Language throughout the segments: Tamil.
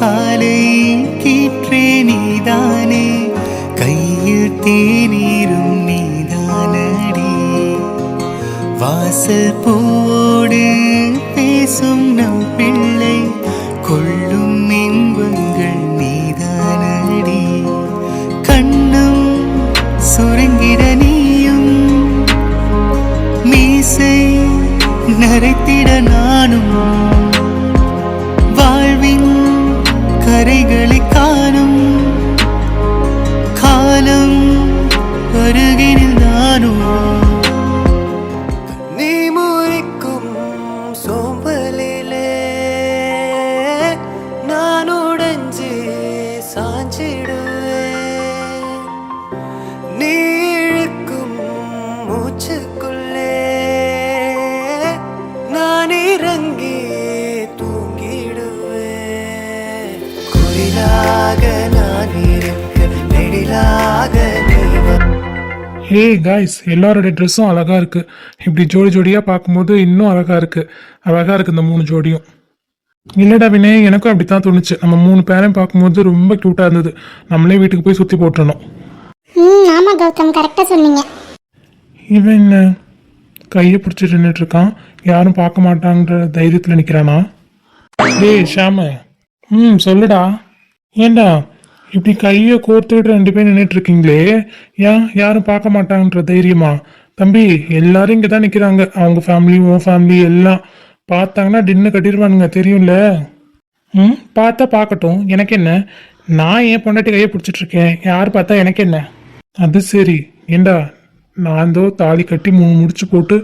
காலை கீற்றே நீதானே, கையில் தேநீரும் நீதானடி. வாசல் பூவோடு பேசும் நம் பிள்ளை, கொள்ளும் இன்பங்கள் நீதானடி. கண்ணும் சுருங்கிட நீயும், மீசை நரைத்திட நானும், வாழ்வின் கரைகளை காணும் காலம் அருகினில் நானும். நீ முறிக்கும் சோம்பலிலே நான் உடைஞ்சு சாஞ்சிடுவேன். நீ இழுக்கும் மூச்சுக்குள்ளே நான் இறங்கி தூங்கிடுவேன். குயிலாக நான் இருக்க நெடிலாக நீ. ஹே காய்ஸ், எல்லாரோட ட்ரெஸ்ஸும் அழகா இருக்கு. இப்படி ஜோடி ஜோடியா பார்க்கும்போது இன்னும் அழகா இருக்கு. அழகா இருக்கு இந்த 3 ஜோடியும். இல்லடா வினய், எனக்கும் அப்படித்தான் தோணுச்சு. நம்ம 3 பேரையும் பார்க்கும்போது ரொம்ப கியூட்டா இருந்தது. நம்மளே வீட்டுக்கு போய் சுத்தி போட்டுறணும். ஆமா கௌதம், கரெக்டா சொன்னீங்க. இவன் என்ன கையை பிடிச்சிட்டு நின்றுட்டு இருக்கான்? யாரும் பார்க்க மாட்டாங்கிற தைரியத்துல நிக்கிறானா? டேய் ஷாம, சொல்லுடா. ஏண்டா இப்படி கையை கோர்த்துக்கிட்டு 2 பேரும் நின்றுட்டு இருக்கீங்களே, ஏன் யாரும் பார்க்க மாட்டாங்கன்ற தைரியமா? தம்பி, எல்லாரும் இங்கே தான் நிற்கிறாங்க. அவங்க ஃபேமிலி, உன் ஃபேமிலி எல்லாம் பார்த்தாங்கன்னா டின்னு கட்டிடுவானுங்க, தெரியும்ல? பார்த்தா பார்க்கட்டும், எனக்கு என்ன? நான் ஏன் பொண்டாட்டி கையை பிடிச்சிட்டு இருக்கேன், யார் பார்த்தா எனக்கு என்ன? அது சரி. ஏண்டா நான் தோ தாலி கட்டி 3 முடிச்சு போட்டு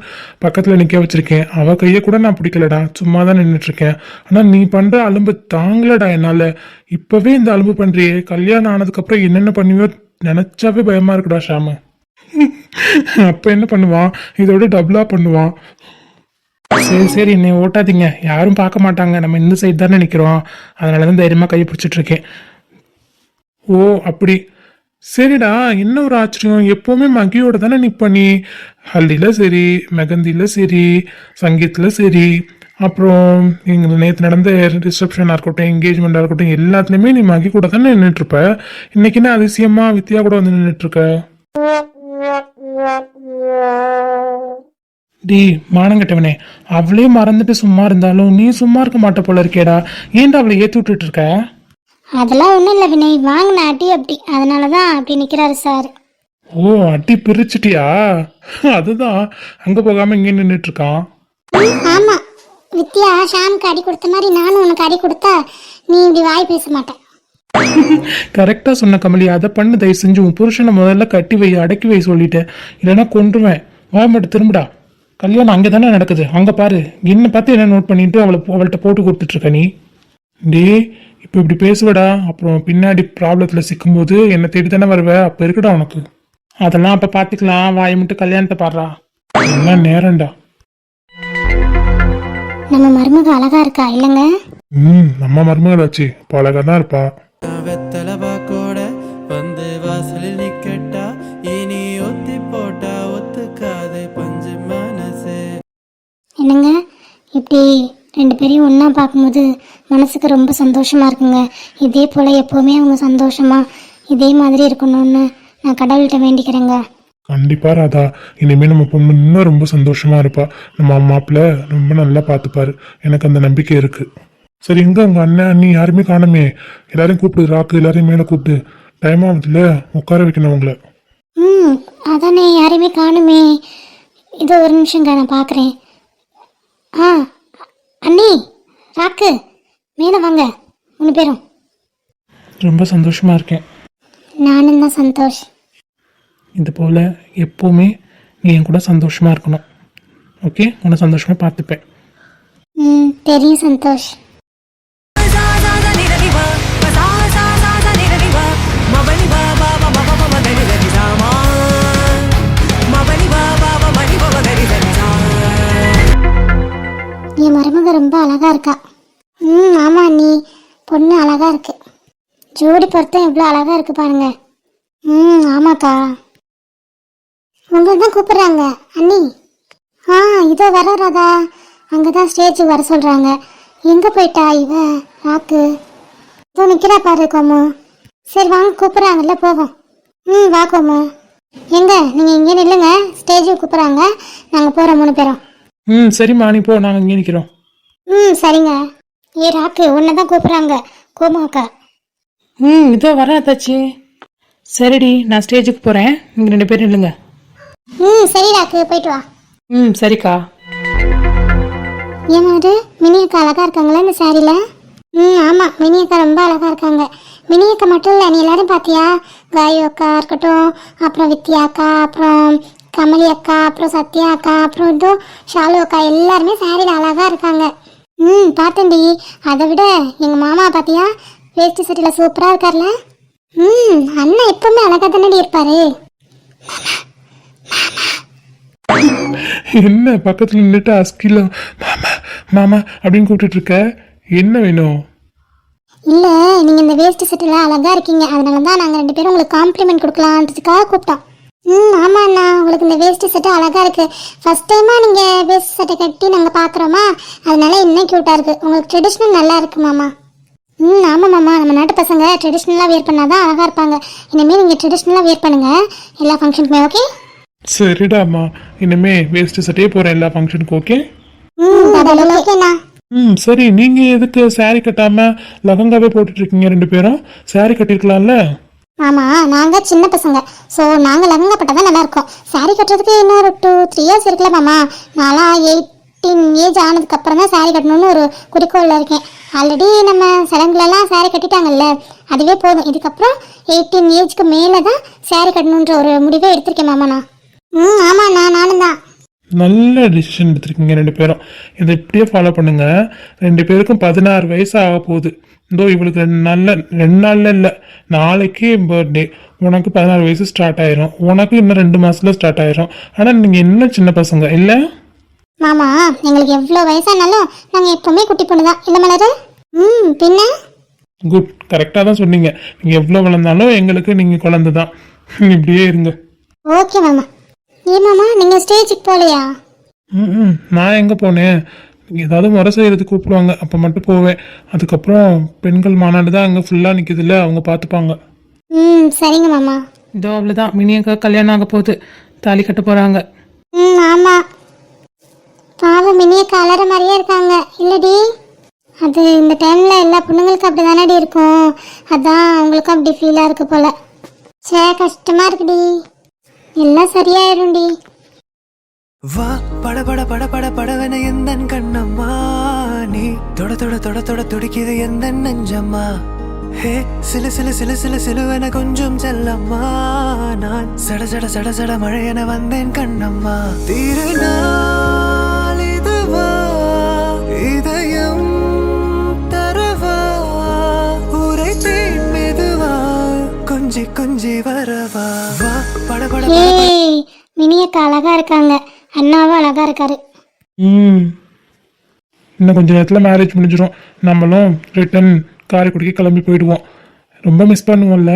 பக்கத்தில் நிற்க வச்சிருக்கேன். அவள் கையை கூட நான் பிடிக்கலடா, சும்மா தான் நின்றுட்டு இருக்கேன். ஆனால் நீ பண்ணுற அலும்பு தாங்கலடா என்னால். இப்போவே இந்த அலும்பு பண்ணுறியே, கல்யாணம் ஆனதுக்கப்புறம் என்னென்ன பண்ணுவியோ நினச்சாவே பயமாக இருக்குடா ஷாம. அப்போ என்ன பண்ணுவான்? இதோட டபுளாக பண்ணுவான். சரி சரி, என்னை ஓட்டாதீங்க. யாரும் பார்க்க மாட்டாங்க, நம்ம இந்த சைடு தானே நிற்கிறோம். அதனால தான் தைரியமாக கையை பிடிச்சிட்டு இருக்கேன். ஓ அப்படி. சரிடா, என்ன ஒரு ஆச்சரியம், எப்போவுமே மகியோட தானே நிற்ப நீ. ஹல்தியில் சரி, மெகந்தியில் சரி, சங்கீத்தில் சரி, அப்புறம் எங்களுக்கு நேற்று நடந்த ரிசப்ஷனாக இருக்கட்டும், என்கேஜ்மெண்ட்டாக இருக்கட்டும், எல்லாத்துலேயுமே நீ மகி கூட தானே நின்றுட்டுருப்ப. இன்னைக்கு என்ன அதிசயமா வித்யா கூட வந்து நின்றுட்டுருக்க? டி மானங்கட்டவனே, அவளே மறந்துட்டு சும்மா இருந்தாலும் நீ சும்மா இருக்க மாட்ட போல இருக்கேடா. ஏன்டா அவளை ஏற்றி விட்டுட்டு இருக்க? அதெல்லாம் ஒன்றும் இல்லை வினய், வாங்கின அடி அப்படி, அதனால தான் அப்படி நிற்கிறாரு சார். ஓ அடி பிரிச்சிட்டியா? அதுதான் அங்கே போகாமல் இங்கே நின்றுட்டு இருக்கான். ஆமாம், வித்யா ஷாமுக்கு அடி கொடுத்த மாதிரி நானும் உனக்கு அடி கொடுத்தா நீ இப்படி வாய் பேச மாட்டேன். கரெக்டாக சொன்ன கமலி, அதை பண்ணு. தயவு செஞ்சு உன் புருஷனை முதல்ல கட்டி வை, அடக்கி வை சொல்லிட்டேன். இல்லைன்னா கொன்றுவேன். வாய் மட்டும் திரும்புடா. கல்யாணம் அங்கே தானே நடக்குது, அங்கே பாரு. என்ன பார்த்து என்ன நோட் பண்ணிட்டு அவள்கிட்ட போட்டு கொடுத்துட்ருக்க நீ. டே இப்போ இப்படி பேசுவடா, அப்புறம் பின்னாடி ப்ராப்ளத்தில் சிக்கும்போது என்னை தேடி தானே வருவ. அப்போ இருக்குடா உனக்கு. அதெல்லாம் அப்போ பார்த்துக்கலாம். வாயை மட்டும் கல்யாணத்தை பாடுறா. என்ன நேரம்டா. நம்ம மருமக அழகா இருக்கா இல்லைங்க? நம்ம மருமகளாச்சு, இப்போ அழகா தான் இருப்பா. வெத்தலை பாக்கோட வந்து வாசலில் நிக்கட்டா, இனி ஒத்தி போட்டா ஒத்துக்காது பஞ்சு மனசு. என்னங்க இப்படி 2 பேரையும் ஒன்றா பார்க்கும்போது மனசுக்கு ரொம்ப சந்தோஷமாக இருக்குங்க. இதே போல் எப்போவுமே அவங்க சந்தோஷமாக இதே மாதிரி இருக்கணும்னு நான் கடவுள்கிட்ட வேண்டிக்கிறேங்க. கண்டிப்பா ராதா, இனிமேல் நம்ம பொண்ணு இன்னும் ரொம்ப சந்தோஷமா இருப்பா. நம்ம அம்மாப்பில் ரொம்ப நல்லா பார்த்துப்பாரு, எனக்கு அந்த நம்பிக்கை இருக்கு. சரி, இங்க உங்க அண்ணன் அண்ணி யாருமே காணுமே. எல்லாரையும் கூப்பிடு, ராக்கு எல்லாரையும் மேலே கூப்பிட்டு. டைம் ஆகுதுல, உட்கார வைக்கணும் உங்களை. அதானே, யாரையுமே காணுமே. இதோ ஒரு நிமிஷங்க, நான் பார்க்குறேன். அண்ணி, ராக்கு, மேலே வாங்க 3 பேரும். ரொம்ப சந்தோஷமா இருக்கேன். நானும் தான் சந்தோஷ். இது போல் எப்போவுமே நீ என் கூட சந்தோஷமா இருக்கணும். ஓகே, உன்னை சந்தோஷமா பார்த்துப்பேன். தெரியும் சந்தோஷ். என் மருமக ரொம்ப அழகா இருக்கா. ஆமா அண்ணி, பொண்ணு அழகா இருக்கு. ஜோடி பொருத்தம் எவ்வளோ அழகா இருக்கு பாருங்க. ஆமாக்கா. உங்களை தான் கூப்பிடுறாங்க அண்ணி. இதோ வர ராதா. அங்கே தான் ஸ்டேஜுக்கு வர சொல்கிறாங்க. எங்கே போயிட்டா இவ ராக்கு? இதோ நிக்கிறா பாரு கோமு. சரி வாங்க, கூப்பிடுறாங்கல்ல போவோம். வா கோமு. எங்க நீங்க இங்கே நில்லுங்க, ஸ்டேஜுக்கு கூப்பிடுறாங்க, நாங்க போறோம் 3 பேரும். சரிம்மா நீ போ, நாங்கள் இங்கே நிற்கிறோம். சரிங்க. ஏ ராக்கு, உன்னதான் கூப்பிடுறாங்க கோமு அக்கா. இதோ வரேன் அத்தாச்சி. சரிடி, நான் ஸ்டேஜுக்கு போகிறேன், நீங்கள் 2 பேரும் இல்லைங்க. சரி ராக்கு, போயிட்டு வா. சரிக்கா. ஏன் மாதிரி மினி அக்கா அழகா இருக்காங்களா இந்த சாரியில? ஆமா, மினி அக்கா ரொம்ப அழகா இருக்காங்க. மினி அக்கா மட்டும் இல்லை, நீ எல்லாரும் பாத்தியா? காயு அக்கா இருக்கட்டும், அப்புறம் வித்யா அக்கா, அப்புறம் கமலி அக்கா, அப்புறம் சத்யா அக்கா, அப்புறம் இதோ ஷாலு அக்கா, எல்லாருமே சாரியில அழகா இருக்காங்க. பார்த்தேன்டி. அதை விட எங்க மாமா பாத்தியா, வேஷ்டி சட்டியில சூப்பரா இருக்கார்ல. அண்ணா எப்பவுமே அழகா தானடி இருப்பாரு. என்ன பக்கத்தில் நின்றுட்டு அஸ்கில மாமா மாமா அப்படின்னு கூப்பிட்டுட்டு இருக்க? என்ன வேணும்? இல்ல, நீங்க இந்த வேஷ்டி சட்டில அழகா இருக்கீங்க, அதனாலதான் நாங்க 2 பேரும் உங்களுக்கு காம்ப்ளிமெண்ட் கொடுக்கலான்றதுக்காக கூப்பிட்டோம். ஆமா அண்ணா, உங்களுக்கு இந்த வேஷ்டி சட்டை அழகா இருக்கு. ஃபர்ஸ்ட் டைமா நீங்க வேஷ்டி சட்டை கட்டி நாங்க பாக்குறோமா, அதனால இன்னும் கியூட்டா இருக்கு. உங்களுக்கு ட்ரெடிஷ்னல் நல்லா இருக்கு மாமா. ஆமா மாமா, நம்ம நாட்டு பசங்க ட்ரெடிஷ்னலா வேர் பண்ணாதான் அழகா இருப்பாங்க. இனிமே நீங்க ட்ரெடிஷ்னலா வேர் பண்ணுங்க எல்லா ஃபங்க்ஷனுக்குமே. ஓகே? சரிடாம்மா, இனிமே வேஸ்ட் சட்டையே போறேன் எல்லா ஃபங்க்ஷனுக்கு. ஓகே? ஓகேண்ணா. சரி, நீங்க எதுக்கு saree கட்டாம லகங்காவே போட்டுட்டு இருக்கீங்க 2 பேரும்? saree கட்டிருக்கலாம்ல? ஆமா, நாங்க சின்ன பசங்க, ஸோ நாங்க லெஹங்கா போட்டால் தான் நல்லா இருக்கும். சாரி கட்டுறதுக்கு இன்னொரு 2-3 இயர்ஸ் இருக்குல்ல மாமா. நான்லாம் 18 ஏஜ் ஆனதுக்கு அப்புறம் தான் சாரி கட்டணும்னு ஒரு குறிக்கோளில் இருக்கேன். ஆல்ரெடி நம்ம சடங்குலலாம் சாரி கட்டிட்டாங்கல்ல, அதுவே போதும். இதுக்கப்புறம் 18 ஏஜ்க்கு மேலே தான் சாரி கட்டணுன்ற ஒரு முடிவே எடுத்திருக்கேன் மாமா நான். ஆமாண்ணா, நானும் தான். நல்ல டிசிஷன் எடுத்திருக்கீங்க 2 பேரும். இதை இப்படியே ஃபாலோ பண்ணுங்க. 2 பேருக்கும் 16 வயசு ஆக போகுது. இதோ இவளுக்கு 2 நாள்ல இல்லை, நாளைக்கு பர்த்டே. உனக்கு 16 வயசு ஸ்டார்ட் ஆயிரும், உனக்கு இன்னும் 2 மாசத்துல ஸ்டார்ட் ஆயிரும். ஆனா நீங்க இன்னும் சின்ன பசங்க இல்ல மாமா. எங்களுக்கு எவ்வளோ வயசானாலும் நாங்க எப்பவுமே குட்டி பொண்ணு தான் இல்ல மலரு? பின்ன குட், கரெக்டா தான் சொன்னீங்க. நீங்க எவ்வளவு வளர்ந்தாலும் எங்களுக்கு நீங்க குழந்தை தான். இப்படியே இருங்க. ஓகே மாமா. மாமா, நீங்க ஸ்டேஜுக்கு போகலையா? நான் எங்க போனேன்? ஏதாவது முறை செய்யறதுக்கு கூப்பிடுவாங்க, அப்போ மட்டும் போவேன். அதுக்கப்புறம் பெண்கள் மாநாடு தான் அங்கே ஃபுல்லாக நிற்கிதுல்ல, அவங்க பார்த்துப்பாங்க. சரிங்க மாமா. இதோ அவ்வளோதான், மினியக்கா கல்யாணம் ஆக போகுது, தாலி கட்ட போகிறாங்க. ஆமா, பாவம் மினியக்கா அலற மாதிரியே இருக்காங்க இல்லடி? அது இந்த டைம்ல எல்லா பொண்ணுங்களுக்கும் அப்படி தானடி இருக்கும், அதான் அவங்களுக்கும் அப்படி ஃபீலாக இருக்கு போல. சே, கஷ்டமா இருக்குடி. எல்லாம் சரியாயிரும்டி. வா பட பட பட பட படவென எந்தன் கண்ணம்மா, நீ தொட தொட தொட தொட துடிக்குது எந்தன் நெஞ்சம்மா. ஹே சிலு சிலு சிலு சிலு சிலுவென கொஞ்சம் செல்லம்மா, நான் சட சட சட சட மழையென வந்தேன் கண்ணம்மா. திருநாள் இதுவா, இதயம் தரவா, உரைத்தேன் மெதுவா, கொஞ்சி கொஞ்சி வரவா. வா பட பட பட ஏய், மினியக்கா அழகா இருக்காங்க, அண்ணாவும் அழகா இருக்காரு. இன்னும் கொஞ்ச நேரத்தில் மேரேஜ் முடிஞ்சிடும், நம்மளும் ரிட்டன் காரைக்குடிக்கு கிளம்பி போயிடுவோம். ரொம்ப மிஸ் பண்ணுவோம்ல?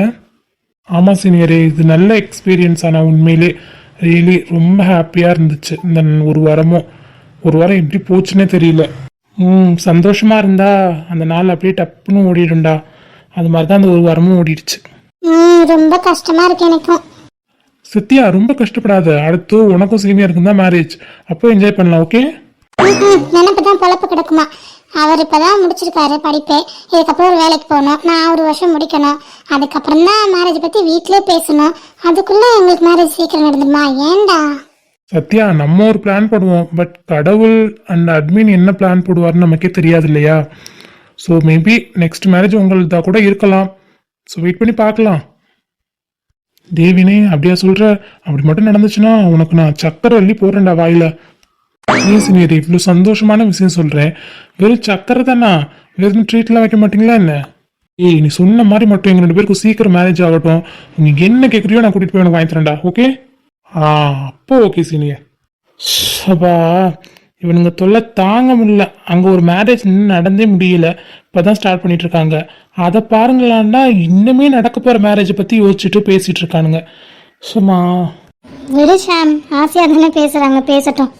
ஆமாம் சீனியரே, இது நல்ல எக்ஸ்பீரியன்ஸ். ஆனால் உண்மையிலே ரியலி ரொம்ப ஹாப்பியாக இருந்துச்சு இந்த ஒரு வாரம் எப்படி போச்சுன்னே தெரியல. சந்தோஷமாக இருந்தா அந்த நாள் அப்படியே டப்புன்னு ஓடிடும்டா. அது மாதிரி தான் அந்த ஒரு வாரமும் ஓடிடுச்சு. ரொம்ப கஷ்டமா இருக்கு எனக்கும். சத்யா, ரொம்ப கஷ்டப்படாத. அடுத்து உனக்கும் சீனியருக்கும் தான் மேரேஜ், அப்போ என்ஜாய் பண்ணலாம். ஓகே? நினைப்பு தான் பொழப்பு கிடக்குமா. அவர் இப்பதான் முடிச்சிருக்காரு படிப்பே, இதுக்கப்புறம் ஒரு வேலைக்கு போகணும், நான் 1 வருஷம் முடிக்கணும், அதுக்கப்புறம் தான் மேரேஜ் பத்தி வீட்லயே பேசணும். அதுக்குள்ள எங்களுக்கு மேரேஜ் சீக்கிரம் நடந்துருமா? ஏன்டா சத்யா, நம்ம ஒரு பிளான் போடுவோம், பட் கடவுள் அண்ட் அட்மின் என்ன பிளான் போடுவார்னு நமக்கே தெரியாது இல்லையா? ஸோ மேபி நெக்ஸ்ட் மேரேஜ் உங்களுதா கூட இருக்கலாம். ஸோ வெயிட் பண்ணி பார்க்கலாம். தேவினே, அப்படியா சொல்ற? அப்படி மட்டும் நடந்துச்சுன்னா உனக்கு நான் சக்கரை அள்ளி போடுறேன்டா வாயில. ஏன் சீனியர் இவ்வளோ சந்தோஷமான விஷயம் சொல்றேன், வெறும் சக்கரை தானா? வெறும் ட்ரீட்லாம் வைக்க மாட்டீங்களா என்ன? ஏய், நீ சொன்ன மாதிரி மட்டும் எங்க 2 பேருக்கும் சீக்கிரம் மேரேஜ் ஆகட்டும். நீ என்ன கேட்குறியோ நான் கூட்டிட்டு போய் உனக்கு வாங்கி தரேன்டா. ஓகே? அப்போ ஓகே சீனியர். அப்பா, இவனுங்க தொல்லை தாங்க முடியல. அங்கே ஒரு மேரேஜ் நடந்தே முடியல, இப்போதான் ஸ்டார்ட் பண்ணிட்டு இருக்காங்க. அதை பாருங்களான்னா இன்னுமே நடக்க போகிற மேரேஜை பற்றி யோசிச்சுட்டு பேசிட்டு இருக்கானுங்க. சும்மா விடு ஷாம், ஆசையா தானே பேசுறாங்க, பேசட்டும்.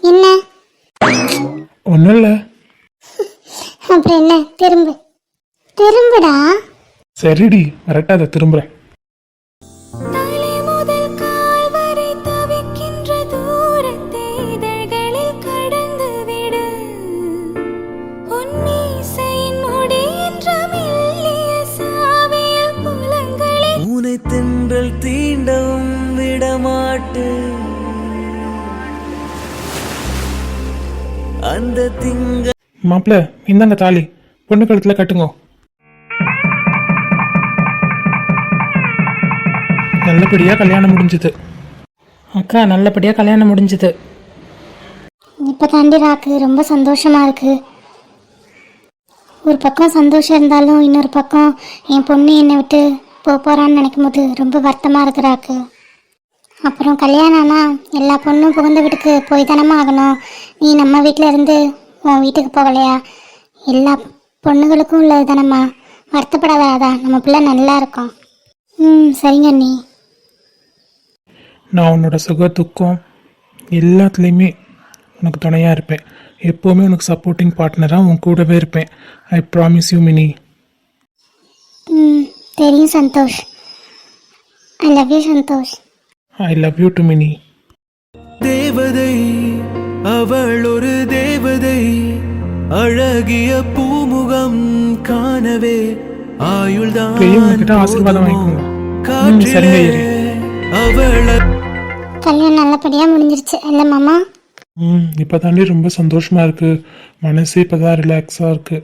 என்ன ஒன்றும் இல்லை. அப்புறம் என்ன, திரும்பு திரும்புடா. சரிடி கரெக்டாக திரும்புகிறேன். தலை முதல் கால் வரை தவிக்கின்ற தூரத்தை இதழ்களில் கடந்து விடு. உன் மீசையின் முடி என்ற மெல்லிய சாவியல் புலங்களில் உனை தென்றல் தீண்டவும் விடமாட்டேன். அந்த திங்க மாப்பிள்ள இந்தாங்க தாலி, பொண்ணு கழுத்தில் கட்டுங்க. நல்லபடியாக கல்யாணம் முடிஞ்சுது. அக்கா நல்லபடியாக கல்யாணம் முடிஞ்சுது. இப்போ தாண்டி ராக்கு ரொம்ப சந்தோஷமா இருக்கு. ஒரு பக்கம் சந்தோஷம் இருந்தாலும் இன்னொரு பக்கம் என் பொண்ணு என்னை விட்டு போறான்னு நினைக்கும் போது ரொம்ப வருத்தமாக இருக்கிறாக்கு. அப்புறம் கல்யாணம்னா எல்லா பொண்ணும் புகுந்த வீட்டுக்கு போய் தானமா ஆகணும். நீ நம்ம வீட்டில் இருந்து உன் வீட்டுக்கு போகலையா? எல்லா பொண்ணுகளுக்கும் உள்ளது தானம்மா, வருத்தப்படாதா, நம்ம பிள்ளை நல்லா இருக்கும். சரிங்க அண்ணி. நான் உன்னோட சுக துக்கம் எல்லாத்துலேயுமே உனக்கு துணையாக இருப்பேன். எப்போவுமே உனக்கு சப்போர்ட்டிங் பார்ட்னராக உன் கூடவே இருப்பேன். I promise you Mini. தெரியும் Santhosh. I love you Santhosh. I love you too Mini. தேவதை அவள் ஒரு தேவதை, அழகிய பூமுகம் காணவே ஆயுள்தான் பெரியவங்க கிட்ட ஆசீர்வாதம் வாங்கிக்கோங்க. சரிங்க ஐயரே. அவள கல்யாணம் நல்லபடியாக முடிஞ்சிருச்சு இல்லை மாமா? இப்போ தாண்டி ரொம்ப சந்தோஷமாக இருக்குது. மனசே இப்போ தான் ரிலாக்ஸாக இருக்குது.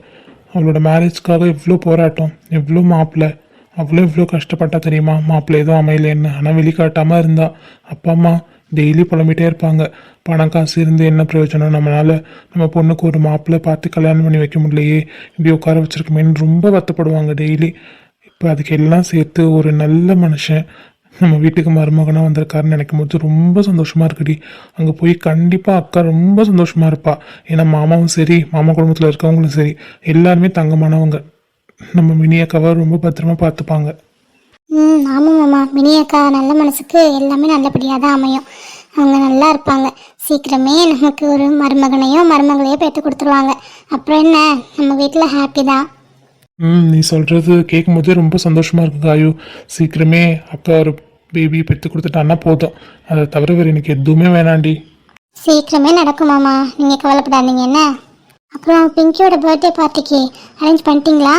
அவளோட மேரேஜ்க்காக எவ்வளோ போராட்டம், எவ்வளோ மாப்பிள்ளை, எவ்வளோ கஷ்டப்பட்டா தெரியுமா? மாப்பிள்ளை எதுவும் அமையலைன்னு. ஆனால் வெளிக்காட்டாமல் இருந்தா. அப்பா அம்மா டெய்லி புலம்பிகிட்டே இருப்பாங்க, பணம் காசு இருந்து என்ன பிரயோஜனம், நம்மளால் நம்ம பொண்ணுக்கு ஒரு மாப்பிள்ளை பார்த்து கல்யாணம் பண்ணி வைக்க முடியலையே, இப்படி உட்கார வச்சிருக்கமேன்னு ரொம்ப வருத்தப்படுவாங்க டெய்லி. இப்போ அதுக்கு எல்லாம் சேர்த்து ஒரு நல்ல மனுஷன் நம்ம வீட்டுக்கு மருமகனாக வந்திருக்காருன்னு நினைக்கும் போது ரொம்ப சந்தோஷமாக இருக்குடி. அங்கே போய் கண்டிப்பாக அக்கா ரொம்ப சந்தோஷமாக இருப்பா. ஏன்னா மாமாவும் சரி, மாமா குடும்பத்தில் இருக்கவங்களும் சரி, எல்லாருமே தங்கமானவங்க. நம்ம மினி அக்காவை ரொம்ப பத்திரமா பார்த்துப்பாங்க. ஆமாம் மாமா, மினி அக்கா நல்ல மனசுக்கு எல்லாமே நல்லபடியாக தான் அமையும். அவங்க நல்லா இருப்பாங்க. சீக்கிரமே நமக்கு ஒரு மருமகனையோ மருமகளையோ பெற்று கொடுத்துருவாங்க. அப்புறம் என்ன, நம்ம வீட்டில் ஹாப்பி தான். நீ சொல்கிறது கேட்கும் போதே ரொம்ப சந்தோஷமாக இருக்கு காயு. சீக்கிரமே அக்கா ஒரு பேபி பெற்று கொடுத்துட்டான்னா போதும். அதை தவிர வேறு எனக்கு எதுவுமே வேணாண்டி. சீக்கிரமே நடக்கும் மாமா, நீங்கள் கவலைப்படாதீங்க என்ன. அப்புறம் பிங்கியோட பர்த்டே பார்ட்டிக்கு அரேஞ்ச் பண்ணிட்டீங்களா?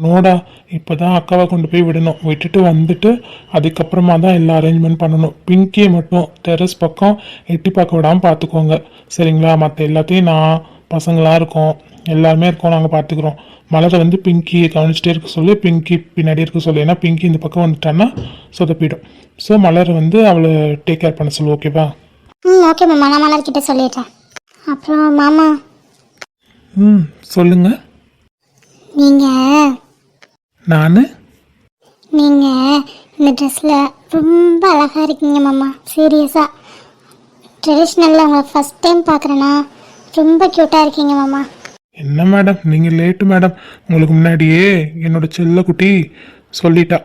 நோடா, இப்போ தான் அக்காவை கொண்டு போய் விடணும். விட்டுட்டு வந்துட்டு அதுக்கப்புறமா தான் எல்லா அரேஞ்ச்மெண்ட் பண்ணணும். பிங்கியை மட்டும் டெரஸ் பக்கம் எட்டி பார்க்க விடாமல் பார்த்துக்கோங்க சரிங்களா? மற்ற எல்லாத்தையும் நான், பசங்களாம் இருக்கோம், எல்லாருமே இருக்கோம், நாங்கள் பார்த்துக்குறோம். மலரை வந்து பிங்கியை கவனிச்சிட்டே இருக்க சொல்லி, பிங்கி பின்னாடி இருக்க சொல்லி. ஏன்னா பிங்கி இந்த பக்கம் வந்துட்டான்னா சொதப்பிடும். ஸோ மலரை வந்து அவளை டேக் கேர் பண்ண சொல்லு, ஓகேவா? ஓகே மாமா, நான் மலர்கிட்ட சொல்லிடுறேன். அப்புறம் மாமா சொல்லுங்க. நீங்கள் நான் இந்த ட்ரெஸ்ஸில் ரொம்ப அழகாக இருக்கீங்க மாமா. சீரியஸாக ட்ரெடிஷ்னலில் உங்களை ஃபஸ்ட் டைம் பார்க்குறேன்னா ரொம்ப க்யூட்டாக இருக்கீங்க மாமா. என்ன மேடம் நீங்கள் லேட்டு மேடம். உங்களுக்கு முன்னாடியே என்னோட செல்லக்குட்டி சொல்லிட்டா.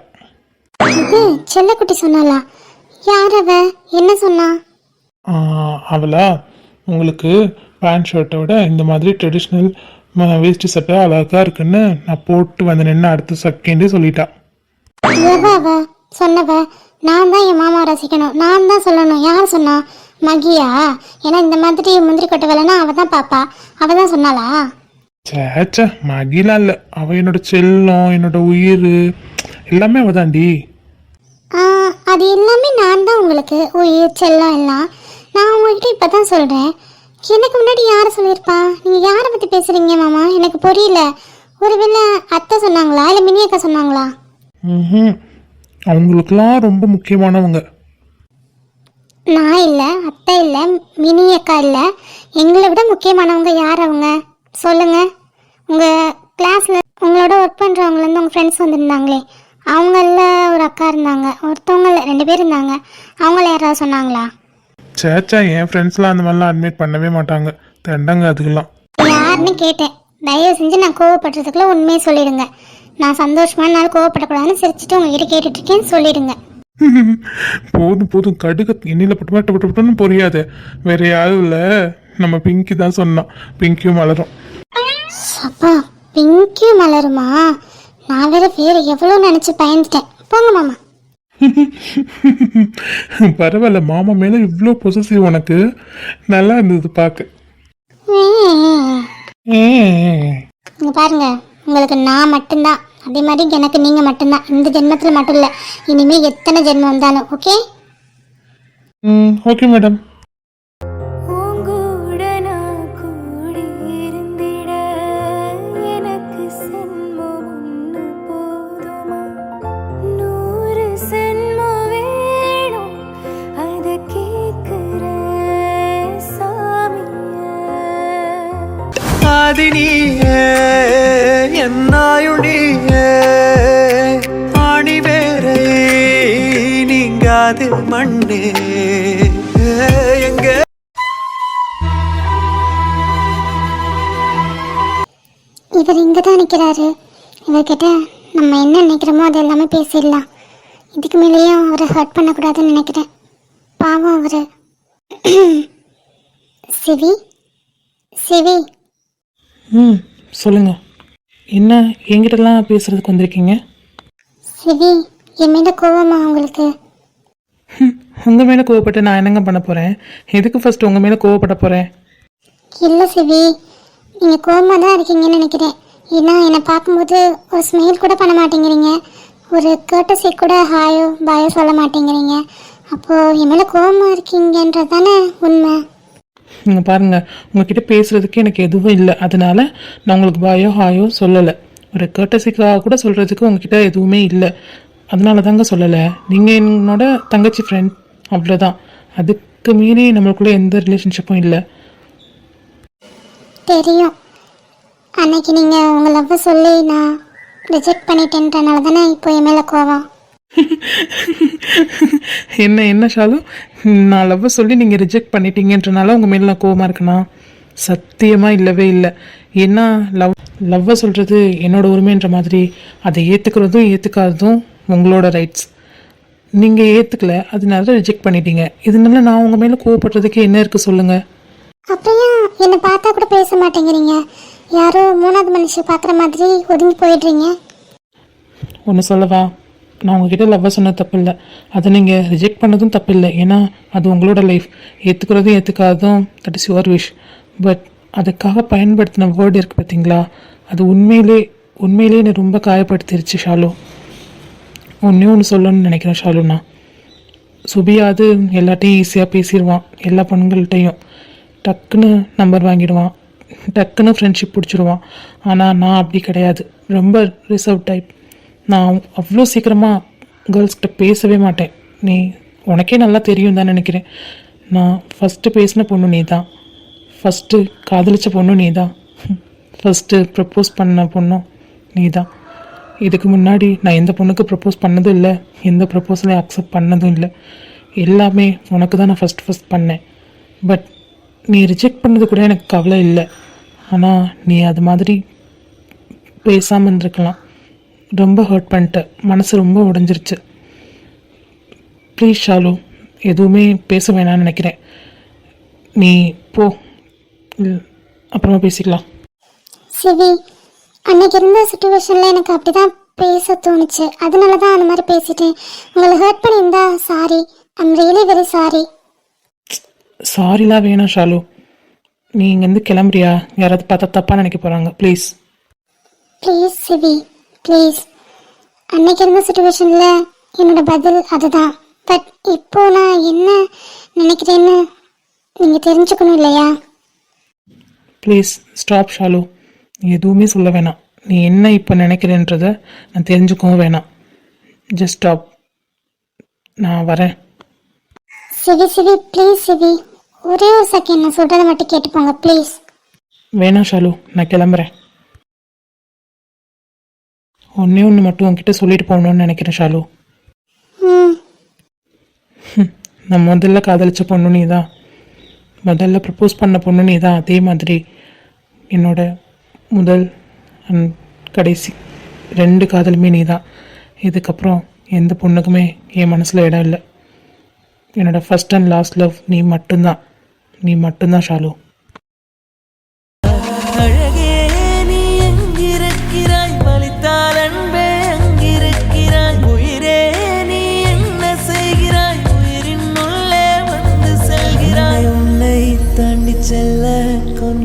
இது செல்லக்குட்டி சொன்னாலா? யார் அவ? என்ன சொன்னா? அவளா, உங்களுக்கு பேண்ட் ஷர்ட்டை விட இந்த மாதிரி ட்ரெடிஷ்னல் வேஷ்டி சட்டை அழகாக இருக்குன்னு நான் போட்டு வந்து நின்று அடுத்த செகண்டே சொல்லிட்டா. அவ சொன்னவ நான் தான் என் மாமா ரசிக்கணும், நான் தான் சொல்லணும். யார் சொன்னா? மகியா? ஏன்னா இந்த மாதிரி முந்திரி கொட்டை வேலைன்னா அவள் தான் பாப்பா, அவள் தான் சொன்னாளா? சேச்சா, மகிலாம் இல்லை, அவள் என்னோட செல்லம், என்னோட உயிர், எல்லாமே அவள் தாண்டி. அது எல்லாமே நான் தான் உங்களுக்கு உயிர் செல்லம் எல்லாம். நான் உங்கள்கிட்ட இப்போ தான் சொல்கிறேன். எனக்கு முன்னாடி யார் சொல்லியிருப்பா? நீங்கள் யாரை பற்றி பேசுகிறீங்க மாமா? எனக்கு புரியல. ஒருவேளை அத்தை சொன்னாங்களா இல்லை மினி அக்கா சொன்னாங்களா? அவங்களுக்கெல்லாம் ரொம்ப முக்கியமானவங்க. நான் இல்லை, அத்தை இல்லை, மினி அக்கா இல்லை, எங்களை விட முக்கியமானவங்க யார் அவங்க? சொல்லுங்கள். உங்கள் கிளாஸில் உங்களோட ஒர்க் பண்ணுறவங்கலேருந்து உங்கள் ஃப்ரெண்ட்ஸ் வந்துருந்தாங்களே, அவங்கள ஒரு அக்கா இருந்தாங்க, ஒருத்தவங்க 2 பேர் இருந்தாங்க. அவங்கள யாராவது சொன்னாங்களா? சேச்சா, என் ஃப்ரெண்ட்ஸ்லாம் அந்த மாதிரிலாம் அட்மிட் பண்ணவே மாட்டாங்க, தண்டங்க அதுக்கெல்லாம். யாருன்னு கேட்டேன். தயவு செஞ்சு நான் கோவப்படுறதுக்குள்ள உண்மையை சொல்லிடுங்க. நான் சந்தோஷமான நாள் கோவப்படக்கூடாதுன்னு சிரிச்சுட்டு உங்ககிட்ட கேட்டுட்ருக்கேன், சொல்லிடுங்க. போதும் போதும், கடுக்க எண்ணெயில் பட்டு புரியாது. வேற யாரும் இல்லை, நம்ம பிங்கி தான் சொன்னான். பிங்கியும் மலரும். அப்பா, பிங்க்கும் மலருமா? நான் வேற எவ்வளோ நினச்சி பயந்துட்டேன். போங்க மாமா. பரவாயில்ல, மாமா மேலே இவ்வளோ பொசசிவ் உனக்கு. நல்லா இருந்தது பார்க்க. இங்க பாருங்க, உங்களுக்கு நான் மட்டும்தான், அதே மாதிரி எனக்கு நீங்க மட்டும்தான். இந்த ஜென்மத்துல மட்டும் இல்ல, இனிமே எத்தனை ஜென்மம் வந்தாலும். ஓகே? Okay madam. உங்கூட நான் கூடி இருந்திட எனக்கு சென்மம் ஒன்று போதுமா? 100 சென்மம் வேணும், அதை கேட்குற சாமிய. ஆதினியே என்னாயுடியே ஆணி வேரை நீங்காது மண்ணே எங்க. இவர் இங்க தான் நிற்கிறாரு. இவர்கிட்ட நம்ம என்ன நினைக்கிறோமோ அது எல்லாமே பேசிடலாம். இதுக்கு மேலேயும் அவரை ஹர்ட் பண்ணக்கூடாதுன்னு நினைக்கிறேன். பாவம் அவரு. சிவி சிவி சொல்லுங்க. என்ன என்கிட்டலாம் பேசுறதுக்கு வந்திருக்கீங்க? சிவி, என் மேல கோவமா உங்களுக்கு? உங்கள் மேலே கோவப்பட்டு நான் என்னங்க பண்ண போகிறேன்? எதுக்கு ஃபர்ஸ்ட் உங்கள் மேலே கோவப்பட போகிறேன்? இல்லை சிவி, நீங்கள் கோவமாக தான் இருக்கீங்கன்னு நினைக்கிறேன். ஏன்னா என்னை பார்க்கும்போது ஒரு ஸ்மெயில் கூட பண்ண மாட்டேங்கிறீங்க, ஒரு கேட்டசி கூட ஹாயோ பாயோ சொல்ல மாட்டேங்கிறீங்க. அப்போது என் மேலே கோவமாக இருக்கீங்கன்றது தானே உண்மை? நீங்கள் பாருங்கள், உங்ககிட்ட பேசுகிறதுக்கு எனக்கு எதுவும் இல்லை, அதனால நான் உங்களுக்கு பாயோ ஹாயோ சொல்லலை. ஒரு கேட்டசிக்காக கூட சொல்கிறதுக்கு உங்ககிட்ட எதுவுமே இல்லை, அதனால தாங்க சொல்லலை. நீங்கள் என்னோட தங்கச்சி ஃப்ரெண்ட், அவ்வளோதான். அதுக்கு மீறி நம்மளுக்குள்ளே எந்த ரிலேஷன்ஷிப்பும் இல்லை. தெரியும், அன்னைக்கு நீங்கள் உங்கள் லவ்வை சொல்லி நான் ரிஜெக்ட் பண்ணிட்டேன்றனால தானே இப்போ என் மேலே கோவம். என்ன ஷாலு, நான் லவ்வை சொல்லி நீங்கள் ரிஜெக்ட் பண்ணிட்டீங்கன்றனால உங்கள் மேலே நான் கோவமாக இருக்கேனா? சத்தியமாக இல்லவே இல்லை. ஏன்னா லவ்வை சொல்கிறது என்னோட உரிமைன்ற மாதிரி, அதை ஏற்றுக்கிறதும் ஏற்றுக்காததும் உங்களோட ரைட்ஸ். நீங்கள் ஏற்றுக்கல, அதனால ரிஜெக்ட் பண்ணிட்டீங்க. இதனால நான் உங்கள் மேலே கோவப்படுறதுக்கு என்ன இருக்குது சொல்லுங்கள்? அப்படியே என்னை பார்த்தா கூட பேச மாட்டேங்கிறீங்க, யாரோ மூணாவது மனுஷி பார்க்குற மாதிரி ஒதுங்கி போயிடுறீங்க. ஒன்று சொல்லவா? நான் உங்ககிட்ட லவ்வை சொன்னது தப்பு இல்லை, அதை நீங்கள் ரிஜெக்ட் பண்ணதும் தப்பு இல்லை. ஏன்னா அது உங்களோட லைஃப், ஏற்றுக்கிறதும் ஏற்றுக்காததும் that is your wish. But அதுக்காக பயன்படுத்தின வேர்டு இருக்குது பார்த்தீங்களா, அது உண்மையிலே என்னை ரொம்ப காயப்படுத்திருச்சு ஷாலு. ஒன்று சொல்லணும்னு நினைக்கிறேன் ஷாலுண்ணா. சுபியாவது எல்லாத்தையும் ஈஸியாக பேசிடுவான், எல்லா பொண்ணுங்கள்கிட்டையும் டக்குன்னு நம்பர் வாங்கிடுவான், டக்குன்னு ஃப்ரெண்ட்ஷிப் பிடிச்சிடுவான். ஆனால் நான் அப்படி கிடையாது, ரொம்ப ரிசர்வ் டைப். நான் அவ்வளோ சீக்கிரமாக கேர்ள்ஸ்கிட்ட பேசவே மாட்டேன். நீ உனக்கே நல்லா தெரியும் தான் நினைக்கிறேன். நான் ஃபஸ்ட்டு பேசின பொண்ணு நீ தான், ஃபஸ்ட்டு காதலிச்ச பொண்ணு நீ தான், ஃபஸ்ட்டு ப்ரப்போஸ் பண்ண பொண்ணும் நீ தான். இதுக்கு முன்னாடி நான் எந்த பொண்ணுக்கு ப்ரப்போஸ் பண்ணதும் இல்லை, எந்த ப்ரப்போசலையும் அக்செப்ட் பண்ணதும் இல்லை. எல்லாமே உனக்கு தான் நான் ஃபஸ்ட் பண்ணேன். பட் நீ ரிஜெக்ட் பண்ணது கூட எனக்கு கவலை இல்லை. ஆனால் நீ அது மாதிரி பேசாமல் இருந்திருக்கலாம். ரொம்ப ஹர்ட் பண்ணிட்ட, மனசு ரொம்ப உடைஞ்சிருச்சு. ப்ளீஸ் ஷாலு, எதுவுமே பேச வேணாம்னு நினைக்கிறேன். நீ போ, அப்புறமா பேசிக்கலாம். சிவி, அன்னைக்கு இருந்த சுச்சுவேஷனில் எனக்கு அப்படி தான் பேச தோணுச்சு, அதனால தான் அந்த மாதிரி பேசிட்டேன். உங்களை ஹர்ட் பண்ணியிருந்தா sorry, I'm really very sorry. சாரிலாம் வேணாம் ஷாலு, நீ இங்கேருந்து கிளம்புறியா? யாராவது பார்த்தா தப்பாக நினைக்க போகிறாங்க. Please please Sivi, please. அன்னைக்கு இருந்த சுச்சுவேஷனில் என்னோட பதில் அதுதான். பட் இப்போ நான் என்ன நினைக்கிறேன்னு நீங்கள் தெரிஞ்சுக்கணும் இல்லையா? ப்ளீஸ் ஸ்டாப் ஷாலு, நீ எதுவுமே சொல்ல வேணாம். நீ என்ன இப்போ நினைக்கிறேன்றத நான் தெரிஞ்சுக்கவும் வேணாம். ஜஸ்ட் ஸ்டாப், நான் வரேன். சிவி சிவி, ப்ளீஸ் சிவி, ஒரே ஒரு செகண்ட் நான் சொல்கிறத மட்டும் கேட்டுப்போங்க ப்ளீஸ். வேணாம் ஷாலு, நான் கிளம்புறேன். ஒன்று மட்டும் உன்கிட்ட சொல்லிட்டு போகணுன்னு நினைக்கிறேன் ஷாலு. நான் முதல்ல காதலிச்ச பொண்ணு நீ தான், முதல்ல ப்ரப்போஸ் பண்ண பொண்ணு நீ தான். அதே மாதிரி என்னோட முதல் அண்ட் கடைசி 2 காதலுமே நீ தான். இதுக்கப்புறம் எந்த பொண்ணுக்குமே என் மனசில் இடம் இல்லை. என்னோட ஃபஸ்ட் அண்ட் லாஸ்ட் லவ் நீ மட்டும்தான் ஷாலு. அழகே நீ என்கிற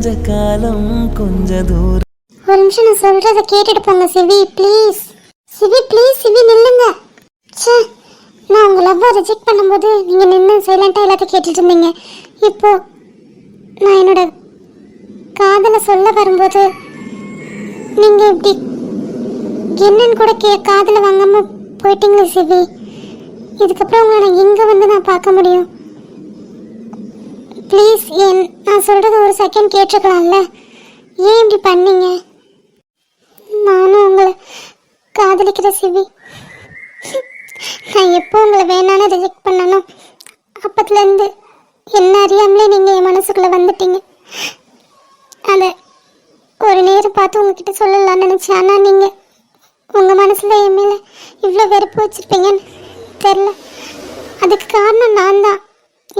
கொஞ்ச காலம் கொஞ்ச தூரம். ஒரு நிமிஷம் நான் சொல்றத கேட்டுட்டு போங்க சிவி ப்ளீஸ். சிவி ப்ளீஸ், சிவி நில்லுங்க. ச்சே, நான் உங்க லவ்வை ரிஜெக்ட் பண்ணும்போது நீங்க நின்று சைலண்டா எல்லாத்தையும் கேட்டுட்டு இருந்தீங்க. இப்போ நான் என்னோட காதலை சொல்ல வரும்போது நீங்க இப்படி என்னன்னு கூட காதலை வாங்காம போயிட்டீங்களே சிவி. இதுக்கப்புறம் உங்களை நான் எங்க வந்து நான் பார்க்க முடியும்? ப்ளீஸ், நான் சொல்றது ஒரு செகண்ட் கேட்டுக்கலாம்ல. ஏன் இப்படி பண்ணீங்க? நானும் உங்களை காதலிக்கிற சிவி. நான் எப்போ உங்களை வேணான்னு ரிஜெக்ட் பண்ணணும் அப்பத்துலேருந்து என்ன அறியாமலே நீங்கள் என் மனசுக்குள்ளே வந்துட்டீங்க. அதை ஒரு நேரம் பார்த்து உங்ககிட்ட சொல்லலாம்னு நினச்சேன். ஆனால் நீங்கள் உங்கள் மனசில் என் மேலே இவ்வளோ வெறுப்பு வச்சுருப்பீங்கன்னு தெரில. அதுக்கு காரணம் நான் தான்.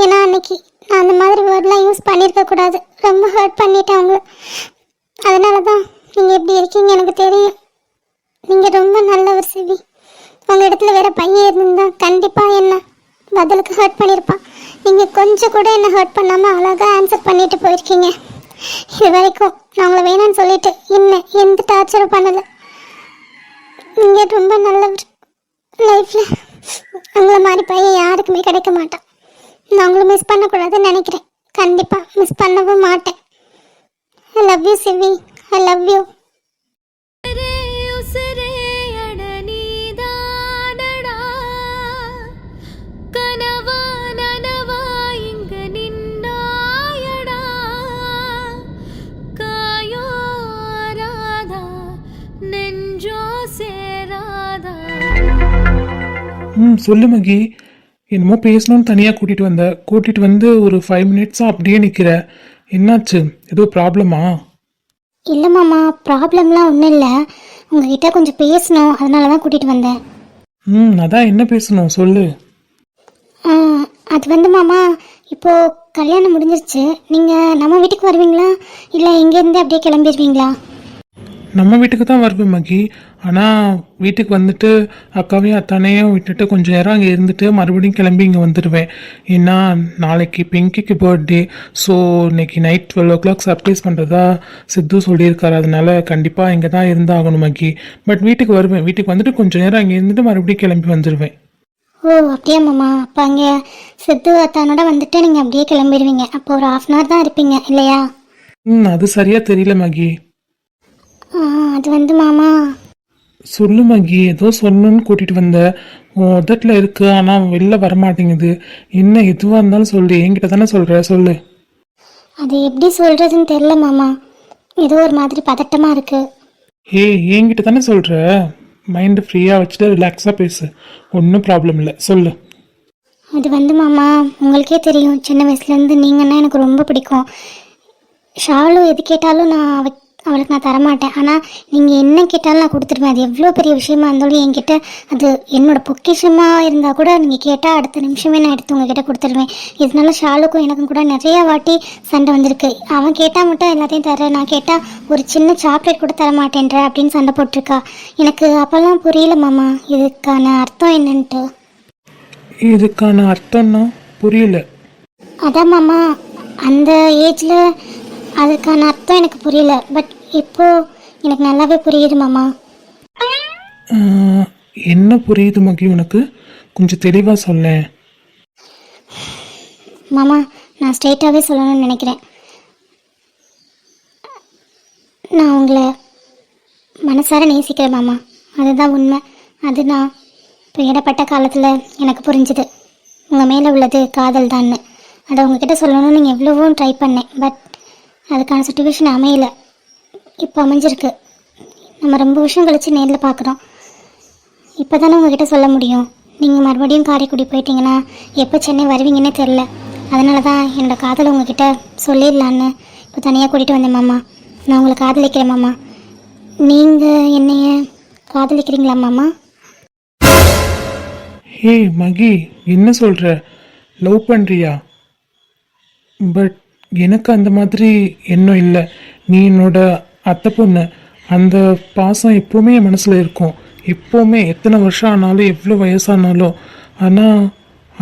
ஏன்னா அன்னைக்கு நான் அந்த மாதிரி வேர்ட்லாம் யூஸ் பண்ணியிருக்கக்கூடாது. ரொம்ப ஹர்ட் பண்ணிட்டேன் உங்களை. அதனால தான் நீங்கள் எப்படி இருக்கீங்க எனக்கு தெரியும். நீங்கள் ரொம்ப நல்லவர் சிவி. உங்கள் இடத்துல வேறு பையன் இருந்தா கண்டிப்பாக என்ன பதிலுக்கு ஹர்ட் பண்ணியிருப்பான். நீங்கள் கொஞ்சம் கூட என்ன ஹர்ட் பண்ணாமல் அழகாக ஆன்சர் பண்ணிட்டு போயிருக்கீங்க. இது வரைக்கும் நான் உங்களை வேணான்னு சொல்லிட்டு என்ன எந்த டார்ச்சரும் பண்ணலை. நீங்கள் ரொம்ப நல்லவர். லைஃப்பில் உங்களை மாதிரி பையன் யாருக்குமே கிடைக்க மாட்டான். நான் உங்களை மிஸ் பண்ணக்கூடாதுன்னு நினைக்கிறேன். கண்டிப்பாக மிஸ் பண்ணவும் மாட்டேன். I love you Sivi. I love you. உசுரே அட நீதானடா, கனவா நனவா இங்க நின்னாயடா, காயோ ராதா நெஞ்சோ சேராதா. சொல்லு மகி. என்னமோ பேசணும்னு தனியாக கூட்டிகிட்டு வந்து ஒரு 5 மினிட்ஸாக அப்படியே நிற்கிற. என்னாச்சு? ஏதோ ப்ராப்ளமா? இல்லை மாமா, ப்ராப்ளம்லாம் ஒன்றும் இல்லை. உங்ககிட்ட கொஞ்சம் பேசணும், அதனால தான் கூட்டிகிட்டு வந்தேன். அதான் என்ன பேசணும் சொல்லு. அது வந்து மாமா, இப்போது கல்யாணம் முடிஞ்சிருச்சு. நீங்கள் நம்ம வீட்டுக்கு வருவீங்களா இல்லை இங்கேருந்து அப்படியே கிளம்பிடுவீங்களா? நம்ம வீட்டுக்கு தான் வருவேன் மகி. ஆனால் வீட்டுக்கு வந்துட்டு அக்காவையும் அத்தானையும் விட்டுட்டு கொஞ்சம் நேரம் அங்கே இருந்துட்டு மறுபடியும் கிளம்பி இங்கே வந்துடுவேன். ஏன்னா நாளைக்கு பிங்கிக்கு பர்த்டே. ஸோ இன்னைக்கு நைட் 12 o'clock சர்ப்ரைஸ் பண்ணுறதா சித்து சொல்லியிருக்காரு. அதனால கண்டிப்பாக இங்கே தான் இருந்தாகணும் மகி. பட் வீட்டுக்கு வருவேன். வீட்டுக்கு வந்துட்டு கொஞ்சம் நேரம் அங்கே இருந்துட்டு மறுபடியும் கிளம்பி வந்துடுவேன். ஓ அப்படியா மாமா. அப்போ அங்கே சித்து அத்தானோட வந்துட்டு நீங்கள் அப்படியே கிளம்பிடுவீங்க. அப்போ ஒரு 1/2 hour தான் இருப்பீங்க இல்லையா? அது சரியாக தெரியல மகி. அது வந்து மாமா, சொல்லு மகி. ஏதோ சொல்லணும்னு கூட்டிகிட்டு வந்த. உன் உதட்டில் இருக்கு, ஆனால் வெளில வரமாட்டேங்குது. என்ன எதுவாக இருந்தாலும் சொல்லு. என்கிட்ட தானே சொல்கிற, சொல்லு. அது எப்படி சொல்கிறதுன்னு தெரில மாமா. ஏதோ ஒரு மாதிரி பதட்டமாக இருக்குது. என்கிட்ட தானே சொல்கிற. மைண்டு ஃப்ரீயாக வச்சுட்டு ரிலாக்ஸாக பேசு. ஒன்றும் ப்ராப்ளம் இல்லை, சொல்லு. அது வந்து மாமா, உங்களுக்கே தெரியும் சின்ன வயசுலேருந்து நீங்கன்னா எனக்கு ரொம்ப பிடிக்கும். ஷாலு எது கேட்டாலும் நான் அவளுக்கு நான் தரமாட்டேன். ஆனால் நீங்கள் என்ன கேட்டாலும் நான் கொடுத்துருவேன். அது எவ்வளோ பெரிய விஷயமா இருந்தாலும் என்கிட்ட அது என்னோடய பொக்கிஷமாக இருந்தால் கூட நீங்கள் கேட்டால் அடுத்த நிமிஷமே நான் எடுத்து உங்ககிட்ட கொடுத்துருவேன். இதனால ஷாலுக்கும் எனக்கும் கூட நிறையா வாட்டி சண்டை வந்திருக்கு. அவன் கேட்டால் மட்டும் எல்லாத்தையும் தர, நான் கேட்டால் ஒரு சின்ன சாக்லேட் கூட தர மாட்டேன்ற அப்படின்னு சண்டை போட்டிருக்கா. எனக்கு அப்போல்லாம் புரியல மாமா இதுக்கான அர்த்தம் என்னன்ட்டு. இதுக்கான அர்த்தம்னா புரியல. அதான் மாமா, அந்த ஏஜில் அதுக்கான அர்த்தம் எனக்கு புரியல. பட் இப்போ எனக்கு நல்லாவே புரியுது மாமா. என்ன புரியுது மகி உனக்கு? கொஞ்சம் தெளிவாக சொல்லேன். மாமா, நான் ஸ்ட்ரெயிட்டாகவே சொல்லணும்னு நினைக்கிறேன். நான் உங்களை மனசார நேசிக்கிறேன் மாமா. அதுதான் உண்மை. அது நான் இப்போ இடப்பட்ட காலத்தில் எனக்கு புரிஞ்சுது. உங்கள் மேலே உள்ளது காதல் தான்னு. அதை உங்ககிட்ட சொல்லணும்னு நீங்கள் எவ்வளவோ ட்ரை பண்ணேன். பட் அதுக்கான சுச்சுவேஷன் அமையலை. இப்போ அமைஞ்சிருக்கு. நம்ம ரொம்ப வருஷம் கழித்து நேரில் பார்க்குறோம். இப்போ தானே உங்ககிட்ட சொல்ல முடியும். நீங்கள் மறுபடியும் காரைக்குடி போயிட்டீங்கன்னா எப்போ சென்னை வருவீங்கன்னே தெரில. அதனால தான் என்னோடய காதலை உங்ககிட்ட சொல்லிடலான்னு இப்போ தனியாக கூட்டிகிட்டு வந்தேன் மாமா. நான் உங்களை காதலிக்கிறேன் மாமா. நீங்கள் என்னைய காதலிக்கிறீங்களா மாமா? மகி, என்ன சொல்கிற? லவ் பண்ணுறியா? பட் எனக்கு அந்த மாதிரி எண்ணம் இல்லை. நீ என்னோட அத்தை பொண்ணு. அந்த பாசம் எப்போவுமே என் மனசில் இருக்கும். எப்போவுமே எத்தனை வருஷம் ஆனாலும் எவ்வளோ வயசானாலும். ஆனால்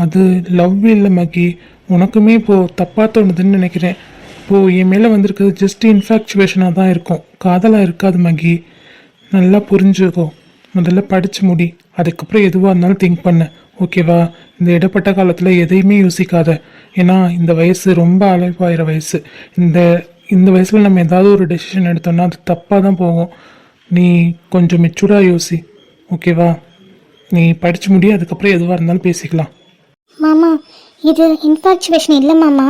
அது லவ் இல்லை மகி. உனக்குமே இப்போது தப்பாக தோணுதுன்னு நினைக்கிறேன். இப்போது என் மேலே வந்திருக்கிறது ஜஸ்ட் இன்ஃபாக்சுவேஷனாக தான் இருக்கும், காதலாக இருக்காது மகி. நல்லா புரிஞ்சுக்கோ. முதல்ல படித்து முடி, அதுக்கப்புறம் எதுவாக இருந்தாலும் திங்க் பண்ணு, ஓகேவா? இந்த இடப்பட்ட காலத்தில் எதையுமே யோசிக்காத. ஏன்னா இந்த வயசு ரொம்ப அலைப்பாயிர வயசு. இந்த வயசில் நம்ம ஏதாவது ஒரு டெசிஷன் எடுத்தோம்னா அது தப்பாக தான் போகும். நீ கொஞ்சம் மெச்சூர்டாக யோசி, ஓகேவா? நீ படித்து முடி, அதுக்கப்புறம் எதுவாக இருந்தாலும் பேசிக்கலாம். மாமா, இது இன்ஃபாக்சுவேஷன் இல்லை மாமா,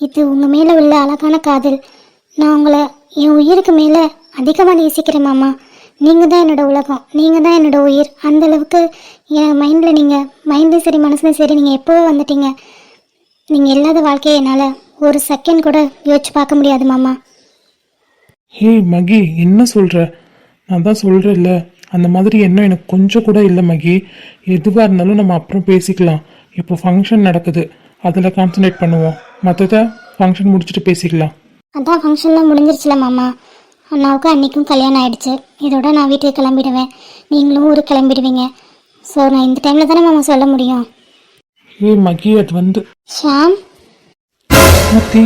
இது உங்கள் மேலே உள்ள அழகான காதல். நான் உங்களை என் உயிருக்கு மேலே அதிகமாக நேசிக்கிறேன் மாமா. நீங்கள் தான் என்னோடய உலகம், நீங்கள் தான் என்னோடய உயிர். அந்தளவுக்கு என் மைண்ட்லேயும் சரி மனசுலையும் சரி நீங்கள் எப்போவோ வந்துட்டீங்க. நீங்கள் இல்லாத வாழ்க்கையை என்னால் ஒரு செகண்ட் கூட யோசிச்சு பார்க்க முடியாது மாமா. ஹே மகி, என்ன சொல்கிற? நான் தான் சொல்கிறேன்ல, அந்த மாதிரி எண்ணம் எனக்கு கொஞ்சம் கூட இல்லை மகி. எதுவாக இருந்தாலும் நம்ம அப்புறம் பேசிக்கலாம். இப்போ ஃபங்க்ஷன் நடக்குது, அதில் கான்சன்ட்ரேட் பண்ணுவோம். மற்றதை ஃபங்க்ஷன் முடிச்சுட்டு பேசிக்கலாம். அதான் ஃபங்க்ஷன்லாம் முடிஞ்சிருச்சுல மாமா. அண்ணாவுக்கு அன்றைக்கும் கல்யாணம் ஆகிடுச்சு. இதோட நான் வீட்டுக்கு கிளம்பிடுவேன், நீங்களும் ஊருக்கு கிளம்பிடுவீங்க. ஸோ நான் இந்த டைமில் தானே மாமா சொல்ல முடியும். ஹே மகி, அது வந்து ஷாம், மத்தி,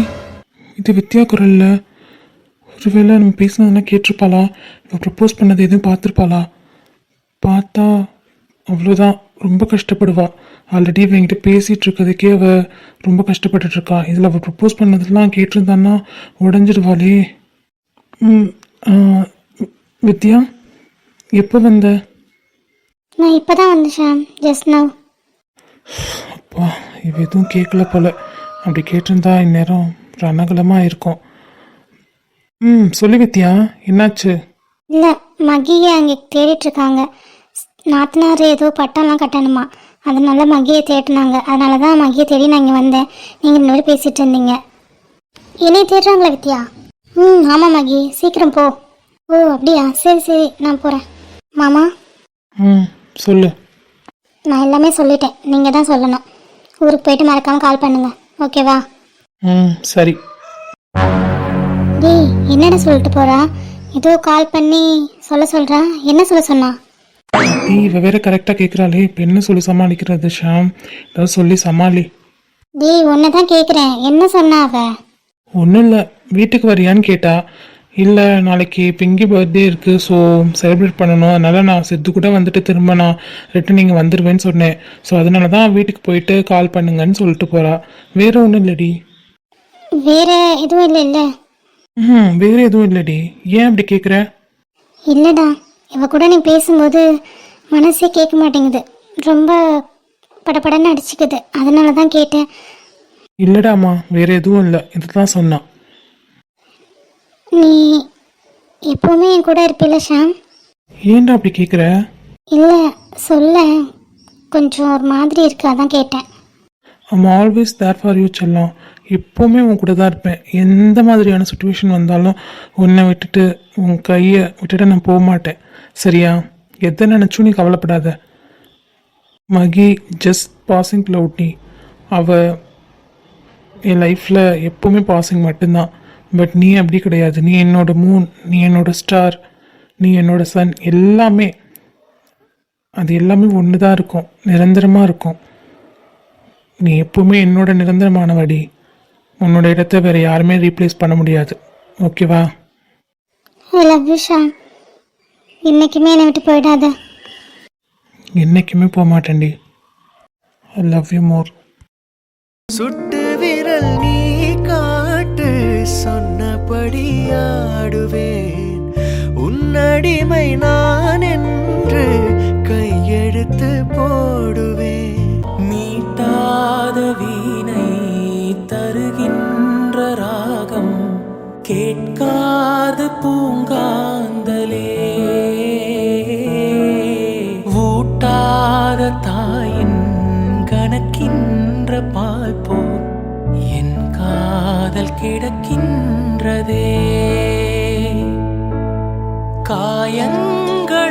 இது வித்யா குரல்ல. ஒருவேளை நம்ம பேசினதெல்லாம் கேட்டிருப்பாளா? இப்போ ப்ரப்போஸ் பண்ணது எதுவும் பார்த்துருப்பாளா? பார்த்தா அவ்வளோதான், ரொம்ப கஷ்டப்படுவா. ஆல்ரெடி இவங்கிட்ட பேசிகிட்டு இருக்கிறதுக்கே அவள் ரொம்ப கஷ்டப்பட்டுட்ருக்கா. இதில் அவள் ப்ரப்போஸ் பண்ணதெல்லாம் கேட்டிருந்தான்னா உடஞ்சிடுவாளே. வித்யா, எப்போ வந்த? நான் இப்போ தான் வந்தேன் ஷாம், ஜஸ்ட் நவ். அப்பா, இவ எதுவும் கேட்கல போல. அப்படி கேட்டிருந்தா இந்நேரம் ரணகலமாக இருக்கும். சொல்லி வித்யா, என்னாச்சு? இல்லை, மகியை அங்கே தேடிட்டுருக்காங்க. நாத்தனார் ஏதோ பட்டம்லாம் கட்டணுமா, அதனால மகியை தேடினாங்க. அதனால தான் மகியை தேடி நான் இங்கே வந்தேன். நீங்கள் இன்னொரு பேசிகிட்டு இருந்தீங்க. என்னைய தேடுறாங்களா வித்யா? ஆமாம் மகி, சீக்கிரம் போ. ஓ அப்படியா, சரி சரி, நான் போகிறேன். மாமா, சொல்லு. நான் எல்லாமே சொல்லிட்டேன், நீங்கள் தான் சொல்லணும். ஊருக்கு போயிட்டு மறக்காமல் கால் பண்ணுங்கள், ஓகேவா? சரி. டேய், என்னடா சொல்லிட்டு போகிறா? ஏதோ கால் பண்ணி சொல்ல சொல்கிறா. என்ன சொல்ல சொன்னா? நீ இவ வேற கரெக்டாக கேட்குறாளே, இப்போ என்ன சொல்லி சமாளிக்கிறது ஷாம்? ஏதாவது சொல்லி சமாளி. டேய், ஒன்றை தான் கேட்குறேன், என்ன சொன்னா அவ? ஒன்றும் இல்லை, வீட்டுக்கு வரியான்னு கேட்டா. இல்லை, நாளைக்கு பிங்கி பர்த்டே இருக்குது, ஸோ செலிப்ரேட் பண்ணணும், அதனால் நான் செத்து கூட வந்துட்டு திரும்ப நான் ரிட்டன் இங்கே வந்துடுவேன்னு சொன்னேன். ஸோ அதனால தான் வீட்டுக்கு போயிட்டு கால் பண்ணுங்கன்னு சொல்லிட்டு போகிறா. வேற ஒன்றும் இல்லடி. வேற எதுவும் இல்லை இல்லை? வேற எதுவும் இல்லடி. ஏன் அப்படி கேட்குற? இல்லைடா, இவ கூட நீ பேசும்போது மனசே கேட்க மாட்டேங்குது, ரொம்ப படபடன்னு அடிச்சுக்குது, அதனால தான் கேட்டேன். இல்லடாம்மா, வேற எதுவும் இல்லை, இதுதான் சொன்னான். நீ எப்போவுமே என் கூட இருப்பில்ல ஷாம்? ஏன்டா அப்படி கேட்குற? இல்லை, சொல்ல கொஞ்சம் ஒரு மாதிரி இருக்கு, அதான் கேட்டேன். I'm always there for you செல்லம். எப்போவுமே உன் கூட தான் இருப்பேன். எந்த மாதிரியான சுச்சுவேஷன் வந்தாலும் உன்னை விட்டுட்டு, உன் கையை விட்டுட்டு நான் போக மாட்டேன், சரியா? எதை நினச்சும் நீ கவலைப்படாத. மகி ஜஸ்ட் பாசிங் க்ளவுட். நீ அவள் என் லைஃப்பில் எப்போவுமே பாசிங் மட்டும்தான். பட் நீ அப்படி கிடையாது. நீ என்னோட மூன், நீ என்னோட ஸ்டார், நீ என்னோட சன், எல்லாமே. அது எல்லாமே ஒன்று தான் இருக்கும், நிரந்தரமாக இருக்கும். நீ எப்போவுமே என்னோட நிரந்தரமானவடி. உன்னோட இடத்த வேறு யாருமே ரீப்ளேஸ் பண்ண முடியாது, ஓகேவா? I love you Sham. இன்னைக்குமே என்னை விட்டு போயிடாத. என்னைக்குமே போக மாட்டேன்டி. ஐ லவ் யூ மோர். சுட்டு விரல் நீ காட்டு, சொன்னபடி ஆடுவேன். உன்னடிமை நான் என்று கையெழுத்து போடுவேன். மீட்டாத வீணை தருகின்ற ராகம், கேட்காத பூங்காந்தலே, ஊட்டாத தாயின் கணக்கின்ற பால் போல் என் காதல் கிடக்கின்றதே. காயங்களாற்றும்